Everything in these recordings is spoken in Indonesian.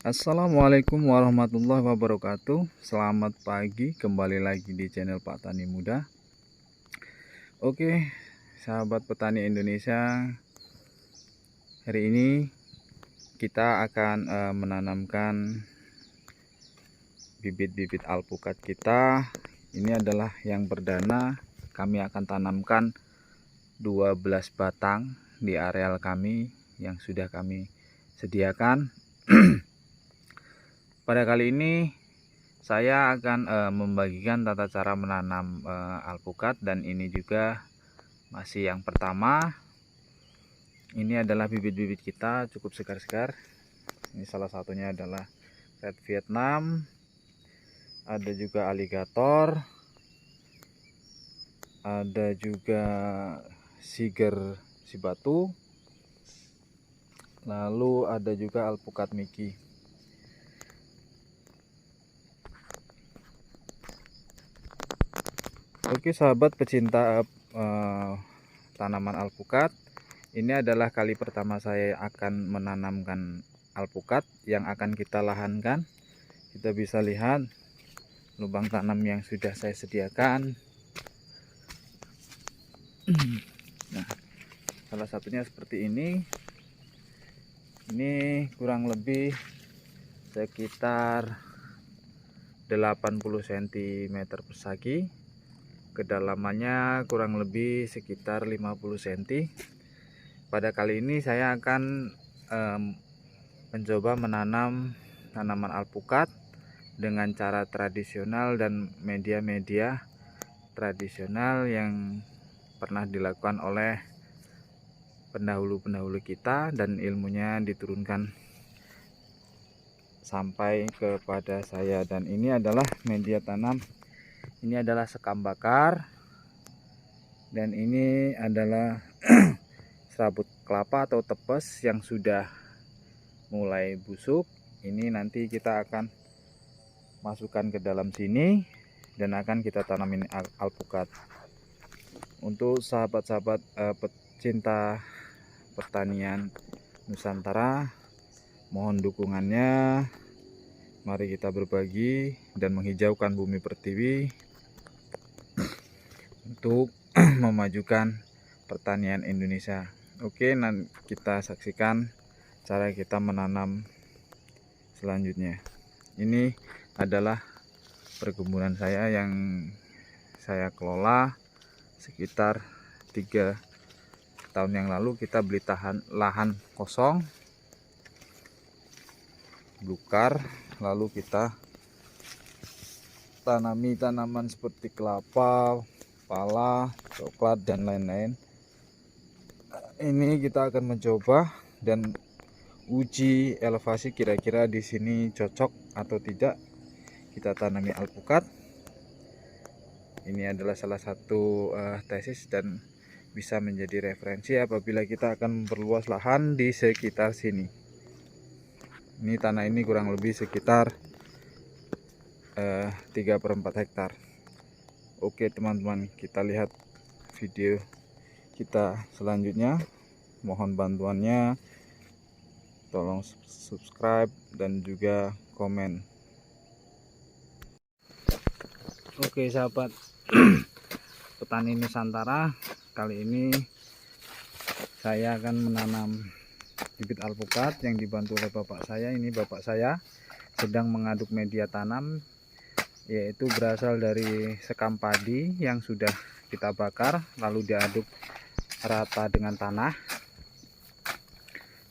Assalamualaikum warahmatullahi wabarakatuh. Selamat pagi, kembali lagi di channel Pak Tani Muda. Oke, sahabat petani Indonesia, hari ini kita akan menanamkan bibit-bibit alpukat kita. Ini adalah yang perdana. Kami akan tanamkan 12 batang di areal kami yang sudah kami sediakan. Pada kali ini saya akan membagikan tata cara menanam alpukat, dan ini juga masih yang pertama. Ini adalah bibit-bibit kita, cukup segar-segar. Ini salah satunya adalah red Vietnam, ada juga alligator, ada juga siger sibatu, lalu ada juga alpukat Mickey. Oke sahabat pecinta tanaman alpukat, ini adalah kali pertama saya akan menanamkan alpukat yang akan kita lahankan. Kita bisa lihat lubang tanam yang sudah saya sediakan. Nah, salah satunya seperti ini. Ini kurang lebih sekitar 80 cm persegi. Kedalamannya kurang lebih sekitar 50 cm. Pada kali ini saya akan mencoba menanam tanaman alpukat dengan cara tradisional dan media-media tradisional yang pernah dilakukan oleh pendahulu-pendahulu kita, dan ilmunya diturunkan sampai kepada saya. Dan ini adalah media tanam, ini adalah sekam bakar, dan ini adalah serabut kelapa atau tepes yang sudah mulai busuk. Ini nanti kita akan masukkan ke dalam sini dan akan kita tanamin alpukat. Untuk sahabat-sahabat pecinta pertanian Nusantara, mohon dukungannya. Mari kita berbagi dan menghijaukan bumi pertiwi untuk memajukan pertanian Indonesia. Oke, nanti kita saksikan cara kita menanam selanjutnya. Ini adalah perkebunan saya yang saya kelola sekitar 3 tahun yang lalu. Kita beli lahan kosong, bukar, lalu kita tanami tanaman seperti kelapa, pala, coklat, dan lain-lain. Ini kita akan mencoba dan uji elevasi kira-kira di sini cocok atau tidak kita tanami alpukat. Ini adalah salah satu tesis dan bisa menjadi referensi apabila kita akan memperluas lahan di sekitar sini. Ini tanah ini kurang lebih sekitar 3/4 hektar. Oke teman-teman, kita lihat video kita selanjutnya. Mohon bantuannya, tolong subscribe dan juga komen. Oke sahabat petani Nusantara, kali ini saya akan menanam bibit alpukat yang dibantu oleh bapak saya. Ini bapak saya sedang mengaduk media tanam, yaitu berasal dari sekam padi yang sudah kita bakar lalu diaduk rata dengan tanah.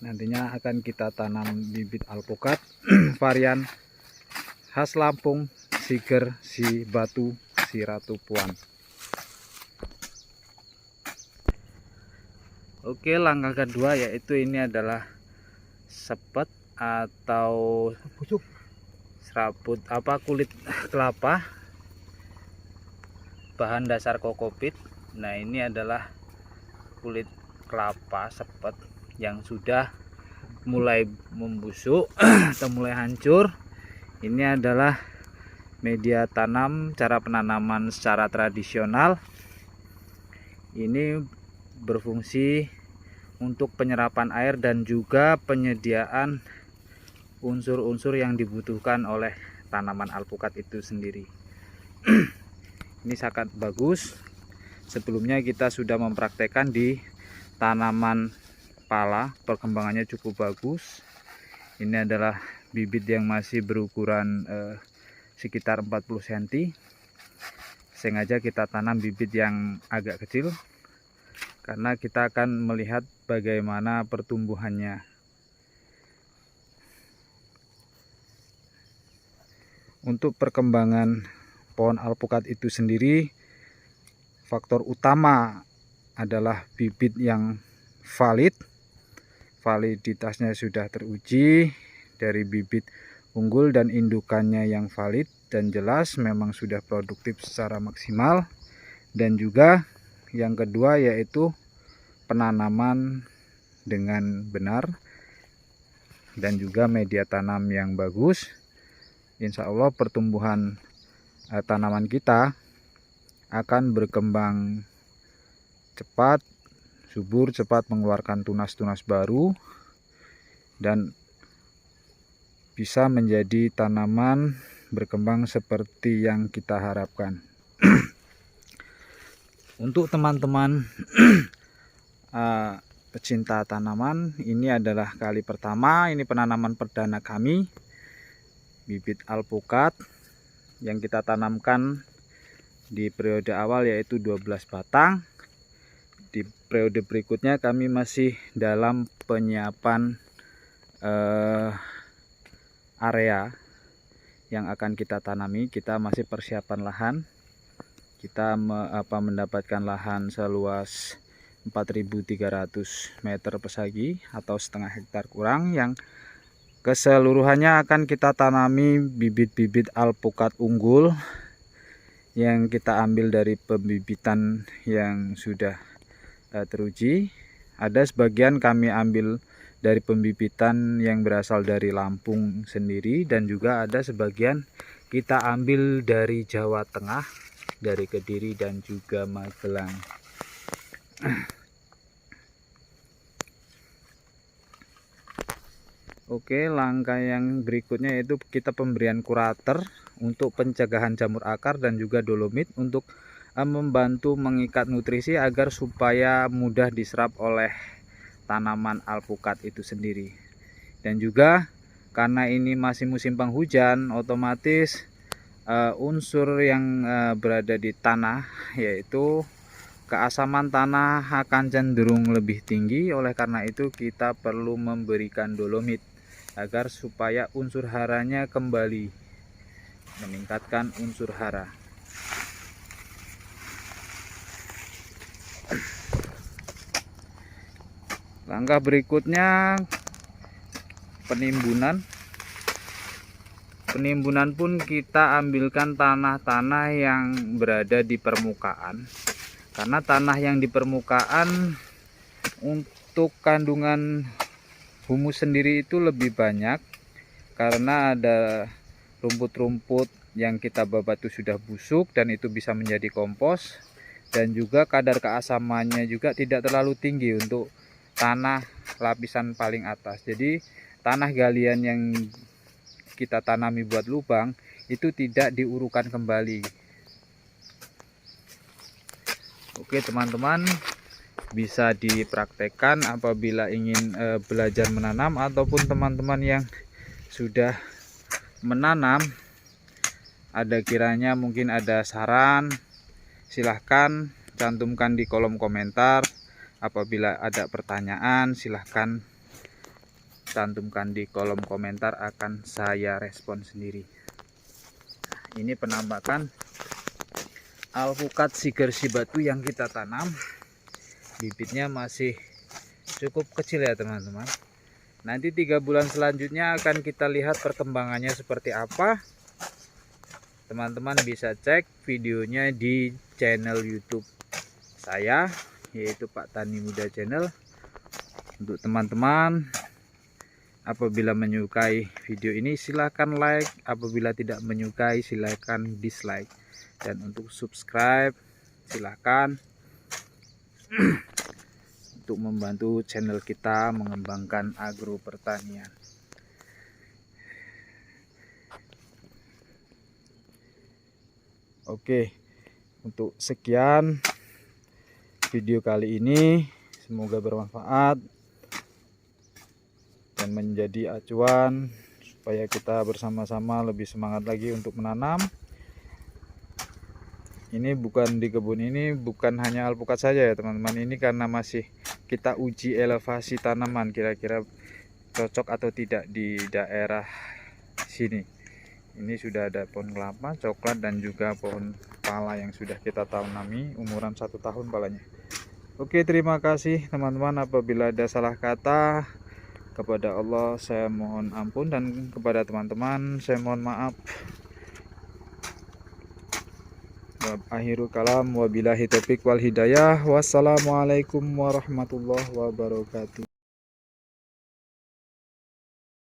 Nantinya akan kita tanam bibit alpukat varian khas Lampung, siger sibatu si Ratu Puan. Oke, langkah kedua yaitu ini adalah sepet atau serabut kulit kelapa, bahan dasar kokopit. Nah, ini adalah kulit kelapa sepet yang sudah mulai membusuk atau mulai hancur. Ini adalah media tanam cara penanaman secara tradisional. Ini berfungsi untuk penyerapan air dan juga penyediaan unsur-unsur yang dibutuhkan oleh tanaman alpukat itu sendiri. Ini sangat bagus. Sebelumnya kita sudah mempraktekkan di tanaman pala, perkembangannya cukup bagus. Ini adalah bibit yang masih berukuran sekitar 40 cm. Sengaja kita tanam bibit yang agak kecil karena kita akan melihat bagaimana pertumbuhannya. Untuk perkembangan pohon alpukat itu sendiri, faktor utama adalah bibit yang valid. Validitasnya sudah teruji dari bibit unggul dan indukannya yang valid dan jelas memang sudah produktif secara maksimal. Dan juga yang kedua yaitu penanaman dengan benar dan juga media tanam yang bagus. Insya Allah pertumbuhan tanaman kita akan berkembang cepat, subur, cepat mengeluarkan tunas-tunas baru dan bisa menjadi tanaman berkembang seperti yang kita harapkan. Untuk teman-teman pecinta tanaman, ini adalah kali pertama, ini penanaman perdana kami. Bibit alpukat yang kita tanamkan di periode awal yaitu 12 batang. Di periode berikutnya kami masih dalam penyiapan area yang akan kita tanami. Kita masih persiapan lahan. Kita mendapatkan lahan seluas 4.300 meter persegi atau setengah hektar kurang, yang keseluruhannya akan kita tanami bibit-bibit alpukat unggul yang kita ambil dari pembibitan yang sudah teruji. Ada sebagian kami ambil dari pembibitan yang berasal dari Lampung sendiri, dan juga ada sebagian kita ambil dari Jawa Tengah, dari Kediri dan juga Magelang. Oke, langkah yang berikutnya yaitu kita pemberian kurater untuk pencegahan jamur akar dan juga dolomit untuk membantu mengikat nutrisi agar supaya mudah diserap oleh tanaman alpukat itu sendiri. Dan juga karena ini masih musim penghujan, otomatis unsur yang berada di tanah yaitu keasaman tanah akan cenderung lebih tinggi. Oleh karena itu kita perlu memberikan dolomit agar supaya unsur haranya kembali, meningkatkan unsur hara. Langkah berikutnya penimbunan. Penimbunan pun kita ambilkan tanah-tanah yang berada di permukaan, karena tanah yang di permukaan untuk kandungan humus sendiri itu lebih banyak, karena ada rumput-rumput yang kita babat itu sudah busuk dan itu bisa menjadi kompos, dan juga kadar keasamannya juga tidak terlalu tinggi untuk tanah lapisan paling atas. Jadi tanah galian yang kita tanami buat lubang itu tidak diurukan kembali. Oke teman-teman, bisa dipraktekkan apabila ingin belajar menanam, ataupun teman-teman yang sudah menanam ada kiranya mungkin ada saran, silahkan cantumkan di kolom komentar. Apabila ada pertanyaan silahkan cantumkan di kolom komentar, akan saya respon sendiri. Ini penampakan alpukat Siger Shibatu yang kita tanam. Bibitnya masih cukup kecil ya teman-teman. Nanti 3 bulan selanjutnya akan kita lihat perkembangannya seperti apa. Teman-teman bisa cek videonya di channel YouTube saya, yaitu Pak Tani Muda Channel. Untuk teman-teman, apabila menyukai video ini silahkan like, apabila tidak menyukai silahkan dislike, dan untuk subscribe silahkan untuk membantu channel kita mengembangkan agro pertanian. Oke, untuk sekian video kali ini, semoga bermanfaat dan menjadi acuan supaya kita bersama-sama lebih semangat lagi untuk menanam. Ini bukan di kebun ini bukan hanya alpukat saja ya teman-teman, ini karena masih kita uji elevasi tanaman kira-kira cocok atau tidak di daerah sini. Ini sudah ada pohon kelapa, coklat, dan juga pohon pala yang sudah kita tanami umuran 1 tahun palanya. Oke, terima kasih teman-teman. Apabila ada salah kata, kepada Allah saya mohon ampun, dan kepada teman-teman saya mohon maaf. Akhirul kalam, wabillahi taufiq wal hidayah. Wassalamualaikum warahmatullahi wabarakatuh.